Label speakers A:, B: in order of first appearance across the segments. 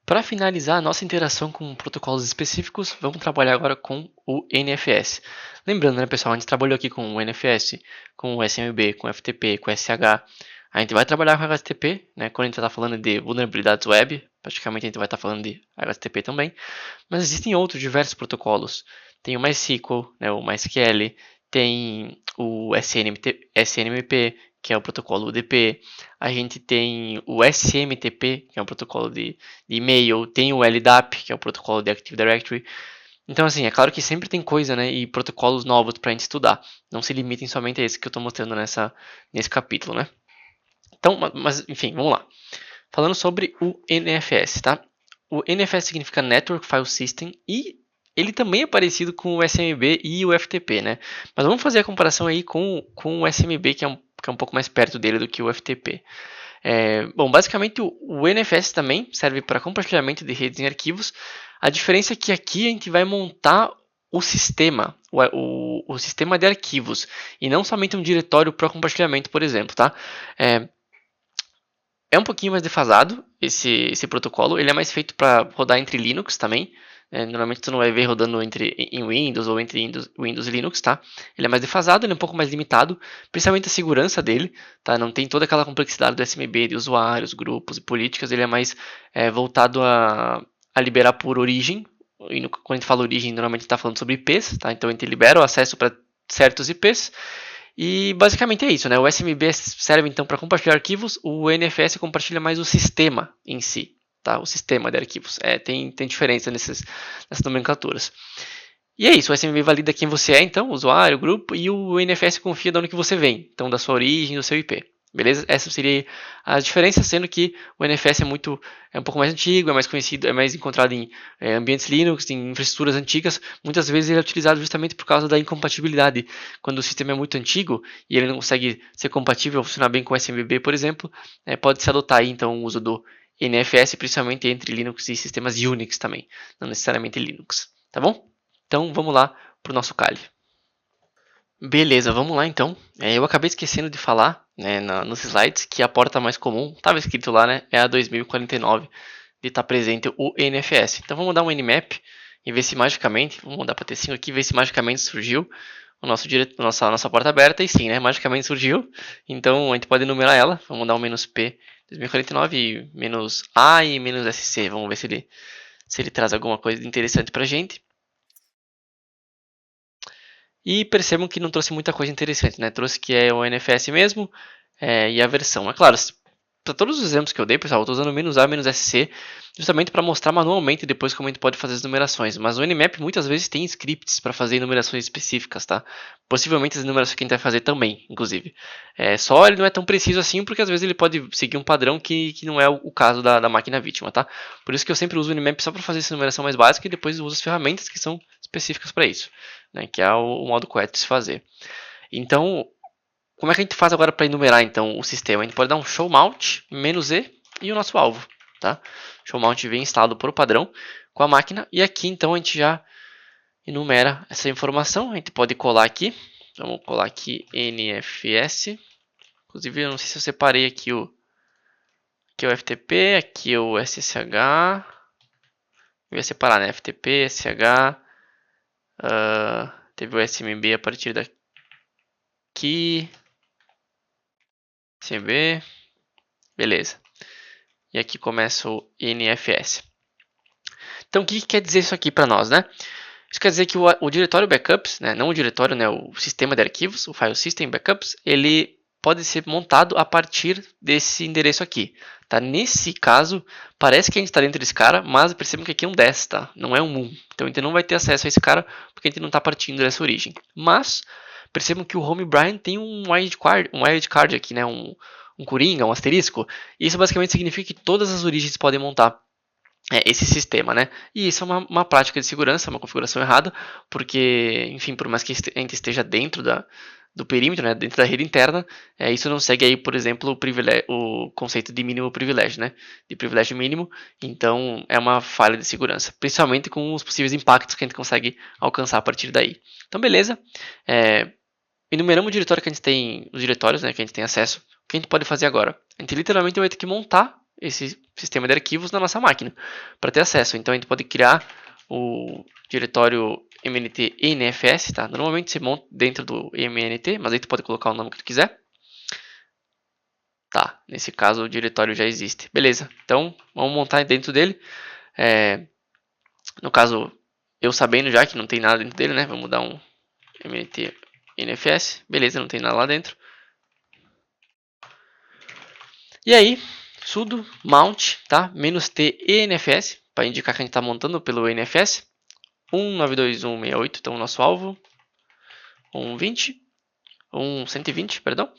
A: Para finalizar a nossa interação com protocolos específicos, vamos trabalhar agora com o NFS. Lembrando, né, pessoal, a gente trabalhou aqui com o NFS, com o SMB, com o FTP, com o SH. A gente vai trabalhar com o HTTP, né, quando a gente está falando de vulnerabilidades web, praticamente a gente vai estar falando de HTTP também. Mas existem outros diversos protocolos. Tem o MySQL, né, o MySQL, tem o SNMP, que é o protocolo UDP. A gente tem o SMTP, que é um protocolo de e-mail. Tem o LDAP, que é o protocolo de Active Directory. Então, assim, é claro que sempre tem coisa, né, e protocolos novos para a gente estudar. Não se limitem somente a esse que eu estou mostrando nesse capítulo, né? Então, mas enfim, vamos lá. Falando sobre o NFS, tá? O NFS significa Network File System e ele também é parecido com o SMB e o FTP, né? Mas vamos fazer a comparação aí com o SMB, que é um pouco mais perto dele do que o FTP. Bom, basicamente o NFS também serve para compartilhamento de redes em arquivos. A diferença é que aqui a gente vai montar o sistema, o sistema de arquivos, e não somente um diretório para compartilhamento, por exemplo, tá? É um pouquinho mais defasado esse protocolo, ele é mais feito para rodar entre Linux também. Normalmente você não vai ver rodando em Windows ou entre Windows e Linux, tá? Ele é mais defasado, ele é um pouco mais limitado, principalmente a segurança dele, tá? Não tem toda aquela complexidade do SMB, de usuários, grupos e políticas, ele é mais voltado a liberar por origem. E quando a gente fala origem, normalmente está falando sobre IPs, tá? Então a gente libera o acesso para certos IPs. E basicamente é isso, né? O SMB serve então para compartilhar arquivos, o NFS compartilha mais o sistema em si, tá? O sistema de arquivos. Tem diferença nessas nomenclaturas. E é isso, o SMB valida quem você é, então, usuário, grupo, e o NFS confia de onde que você vem, então da sua origem, do seu IP. Beleza? Essa seria a diferença, sendo que o NFS é um pouco mais antigo, é mais conhecido, é mais encontrado em ambientes Linux, em infraestruturas antigas. Muitas vezes ele é utilizado justamente por causa da incompatibilidade. Quando o sistema é muito antigo e ele não consegue ser compatível, funcionar bem com o SMB, por exemplo, pode-se adotar aí, então o uso do NFS, principalmente entre Linux e sistemas Unix também, não necessariamente Linux. Tá bom? Então vamos lá para o nosso Kali. Beleza, vamos lá então. Eu acabei esquecendo de falar, né, nos slides que a porta mais comum, estava escrito lá, né, é a 2049, de estar presente o NFS. Então vamos dar um nmap e ver se magicamente, vamos mudar para T5 aqui, ver se magicamente surgiu nossa porta aberta, e sim, né, magicamente surgiu. Então a gente pode enumerar ela, vamos dar um "-p 2049 e "-a" e "-sc", vamos ver se ele traz alguma coisa interessante para a gente. E percebam que não trouxe muita coisa interessante, né? Trouxe que é o NFS mesmo e a versão. É claro, para todos os exemplos que eu dei, pessoal, eu estou usando "-a", "-sc", justamente para mostrar manualmente depois como a gente pode fazer as numerações. Mas o Nmap muitas vezes tem scripts para fazer numerações específicas, tá? Possivelmente as numerações que a gente vai fazer também, inclusive. Só ele não é tão preciso assim, porque às vezes ele pode seguir um padrão que não é o caso da máquina vítima, tá? Por isso que eu sempre uso o Nmap só para fazer essa numeração mais básica e depois uso as ferramentas que são específicas para isso, né? Que é o modo correto de se fazer. Então, como é que a gente faz agora para enumerar então o sistema? A gente pode dar um show mount "-e" e o nosso alvo, tá? Show mount vem instalado por padrão com a máquina e aqui então a gente já enumera essa informação. A gente pode colar aqui, vamos colar aqui NFS. Inclusive eu não sei se eu separei aqui o FTP, aqui o SSH. Eu ia separar, né? FTP, SH, teve o SMB a partir daqui. SMB, beleza. E aqui começa o NFS. Então, o que quer dizer isso aqui para nós, né? Isso quer dizer que o diretório backups, né, não o diretório, né, o sistema de arquivos, o file system backups, ele pode ser montado a partir desse endereço aqui. Tá? Nesse caso, parece que a gente está dentro desse cara, mas percebam que aqui é um 10, tá? Não é um 1. Então a gente não vai ter acesso a esse cara porque a gente não está partindo dessa origem. Mas percebam que o home Brian tem um wildcard aqui, né, um coringa, um asterisco. E isso basicamente significa que todas as origens podem montar esse sistema, né? E isso é uma prática de segurança, uma configuração errada, porque, enfim, por mais que a gente esteja dentro do perímetro, né, dentro da rede interna, isso não segue aí, por exemplo, o conceito de mínimo privilégio, né? De privilégio mínimo. Então, é uma falha de segurança, principalmente com os possíveis impactos que a gente consegue alcançar a partir daí. Então, beleza. Enumeramos o diretório que a gente tem, os diretórios, né, que a gente tem acesso. O que a gente pode fazer agora? A gente literalmente vai ter que montar esse sistema de arquivos na nossa máquina para ter acesso. Então a gente pode criar o diretório mnt enfs, tá? Normalmente se monta dentro do mnt, mas aí tu pode colocar o nome que tu quiser. Tá, nesse caso o diretório já existe. Beleza, então vamos montar dentro dele. No caso, eu sabendo já que não tem nada dentro dele, né? Vamos dar um mnt enfs. Beleza, não tem nada lá dentro. E aí, sudo mount, tá? -t enfs, para indicar que a gente está montando pelo enfs. 192.168, então o nosso alvo. 120, perdão.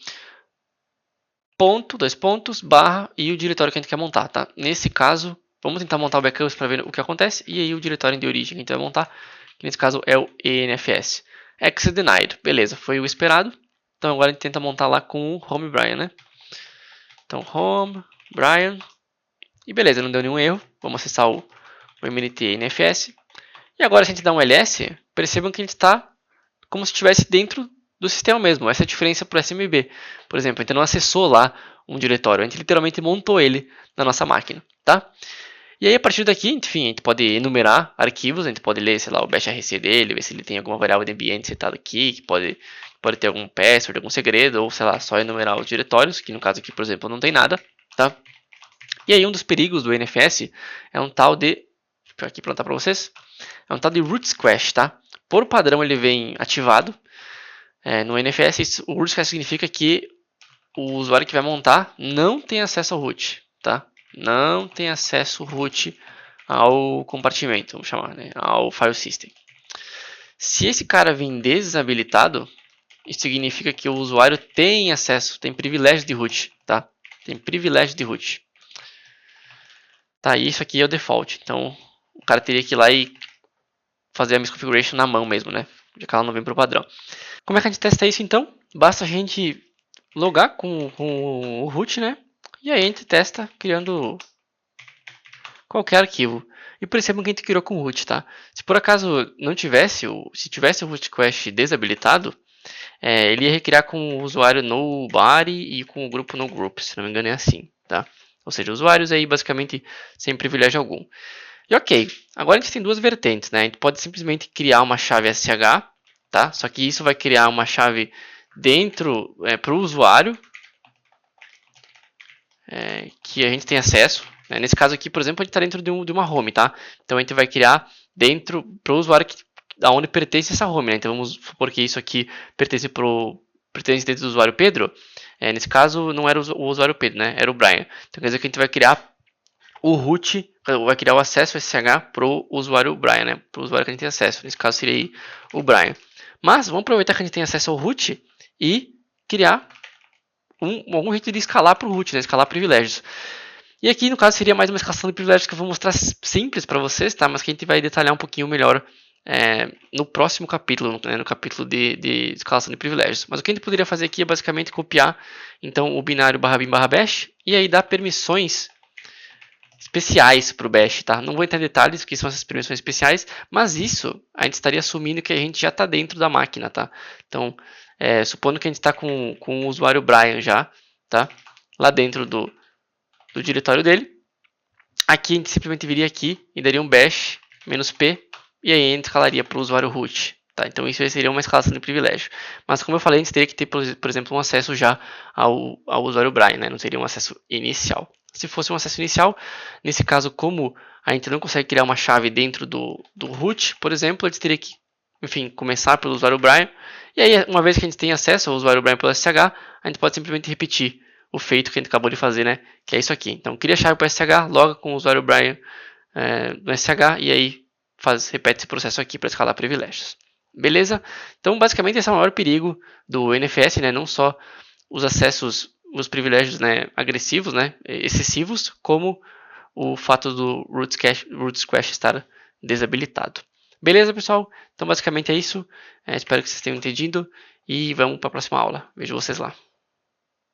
A: Ponto, 2 pontos, barra e o diretório que a gente quer montar, tá? Nesse caso, vamos tentar montar o backup para ver o que acontece. E aí o diretório de origem que a gente vai montar, que nesse caso é o enfs. Access denied, beleza, foi o esperado. Então agora a gente tenta montar lá com o home Brian, né? Então home, Brian. E beleza, não deu nenhum erro. Vamos acessar o mnt enfs. E agora se a gente dá um ls, percebam que a gente está como se estivesse dentro do sistema mesmo. Essa é a diferença para o SMB. Por exemplo, a gente não acessou lá um diretório, a gente literalmente montou ele na nossa máquina, tá? E aí a partir daqui, enfim, a gente pode enumerar arquivos, a gente pode ler, sei lá, o bashrc dele, ver se ele tem alguma variável de ambiente setada aqui, que pode ter algum password, algum segredo, ou sei lá, só enumerar os diretórios, que no caso aqui, por exemplo, não tem nada, tá? E aí um dos perigos do NFS é um tal de, deixa eu aqui plantar para vocês, é um tal de root squash, tá? Por padrão ele vem ativado. No NFS, o root squash significa que o usuário que vai montar não tem acesso ao root, tá? Não tem acesso root ao compartimento, vamos chamar, né? Ao file system. Se esse cara vem desabilitado, isso significa que o usuário tem acesso, tem privilégio de root, tá? Tem privilégio de root. Tá, isso aqui é o default. Então, o cara teria que ir lá e fazer a misconfiguration na mão mesmo, né? Já que ela não vem para o padrão. Como é que a gente testa isso então? Basta a gente logar com o root, né? E aí a gente testa criando qualquer arquivo. E percebam que a gente criou com o root, tá? Se por acaso não tivesse, se tivesse o root squash desabilitado, ele ia recriar com o usuário nobody e com o grupo nogroup, se não me engano é assim, tá? Ou seja, usuários aí basicamente sem privilégio algum. E ok, agora a gente tem duas vertentes, né? A gente pode simplesmente criar uma chave SH, tá? Só que isso vai criar uma chave dentro para o usuário que a gente tem acesso. Né? Nesse caso aqui, por exemplo, a gente está dentro de uma home, tá? Então a gente vai criar dentro para o usuário aonde pertence essa home, né? Então vamos supor que isso aqui pertence dentro do usuário Pedro. Nesse caso não era o usuário Pedro, né? Era o Brian. Então quer dizer que a gente vai criar o root, vai criar o acesso SSH para o usuário Brian, né? Para o usuário que a gente tem acesso. Nesse caso seria o Brian. Mas vamos aproveitar que a gente tem acesso ao root e criar algum jeito de escalar para o root, né? Escalar privilégios. E aqui no caso seria mais uma escalação de privilégios que eu vou mostrar simples para vocês, tá? Mas que a gente vai detalhar um pouquinho melhor no próximo capítulo, né? No capítulo de escalação de privilégios. Mas o que a gente poderia fazer aqui é basicamente copiar então o binário /bin/bash e aí dar permissões especiais para o bash, tá? Não vou entrar em detalhes o que são essas permissões especiais, mas isso a gente estaria assumindo que a gente já está dentro da máquina, tá? Então, supondo que a gente está com o usuário Brian já, tá? Lá dentro do diretório dele. Aqui a gente simplesmente viria aqui e daria um bash -p e aí a gente escalaria para o usuário root. Tá? Então isso aí seria uma escalação de privilégio. Mas como eu falei, a gente teria que ter, por exemplo, um acesso já ao usuário Brian, né? Não seria um acesso inicial. Se fosse um acesso inicial, nesse caso, como a gente não consegue criar uma chave dentro do root, por exemplo, a gente teria que, enfim, começar pelo usuário Brian. E aí, uma vez que a gente tem acesso ao usuário Brian pelo SSH, a gente pode simplesmente repetir o feito que a gente acabou de fazer, né? Que é isso aqui. Então, cria a chave para SSH, loga com o usuário Brian no SSH e aí repete esse processo aqui para escalar privilégios. Beleza? Então, basicamente, esse é o maior perigo do NFS, né? Não só os acessos, os privilégios, né, agressivos, né, excessivos, como o fato do root squash estar desabilitado. Beleza, pessoal? Então, basicamente é isso. Espero que vocês tenham entendido e vamos para a próxima aula. Vejo vocês lá.